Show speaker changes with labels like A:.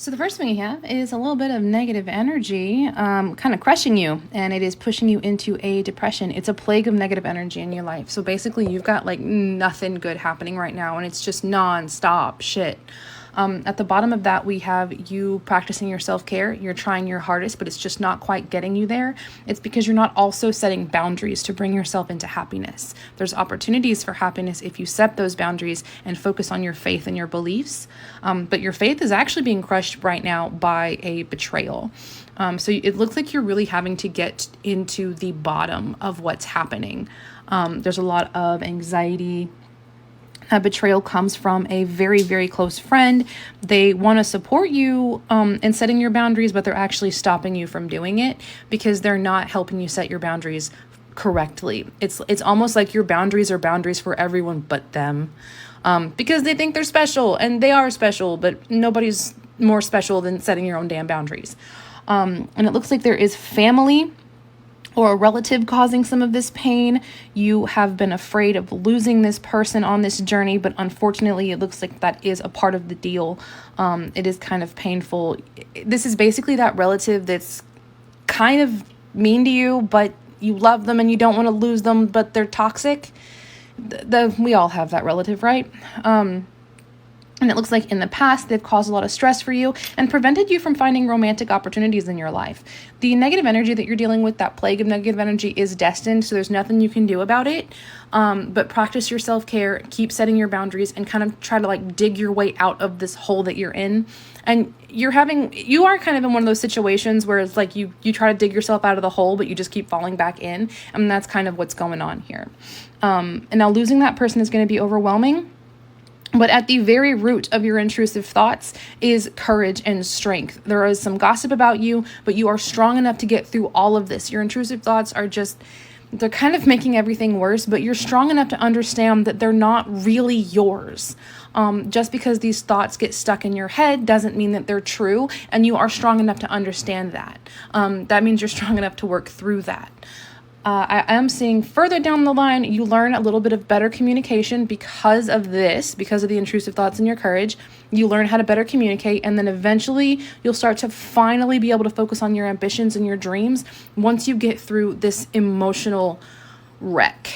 A: So the first thing you have is a little bit of negative energy kind of crushing you, and it is pushing you into a depression. It's a plague of negative energy in your life. So basically you've got like nothing good happening right now, and it's just non-stop shit. At the bottom of that, we have you practicing your self-care. You're trying your hardest, but it's just not quite getting you there. It's because you're not also setting boundaries to bring yourself into happiness. There's opportunities for happiness if you set those boundaries and focus on your faith and your beliefs. But your faith is actually being crushed right now by a betrayal. So it looks like you're really having to get into the bottom of what's happening. There's a lot of anxiety. That betrayal comes from a very, very close friend. They want to support you in setting your boundaries, but they're actually stopping you from doing it because they're not helping you set your boundaries correctly. It's almost like your boundaries are boundaries for everyone but them, because they think they're special, and they are special, but nobody's more special than setting your own damn boundaries. And it looks like there is family or a relative causing some of this pain. You have been afraid of losing this person on this journey, but unfortunately it looks like that is a part of the deal. It is kind of painful. This is basically that relative that's kind of mean to you, but you love them and you don't want to lose them, but they're toxic. We all have that relative, right? And it looks like in the past, they've caused a lot of stress for you and prevented you from finding romantic opportunities in your life. The negative energy that you're dealing with, that plague of negative energy, is destined, so there's nothing you can do about it. But practice your self-care, keep setting your boundaries, and kind of try to like dig your way out of this hole that you're in. And you are kind of in one of those situations where it's like you try to dig yourself out of the hole, but you just keep falling back in. And that's kind of what's going on here. And now losing that person is going to be overwhelming. But at the very root of your intrusive thoughts is courage and strength. There is some gossip about you, but you are strong enough to get through all of this. Your intrusive thoughts they're kind of making everything worse, but you're strong enough to understand that they're not really yours. Just because these thoughts get stuck in your head doesn't mean that they're true, and you are strong enough to understand that. That means you're strong enough to work through that. I am seeing further down the line, you learn a little bit of better communication because of the intrusive thoughts and your courage. You learn how to better communicate, and then eventually you'll start to finally be able to focus on your ambitions and your dreams once you get through this emotional wreck.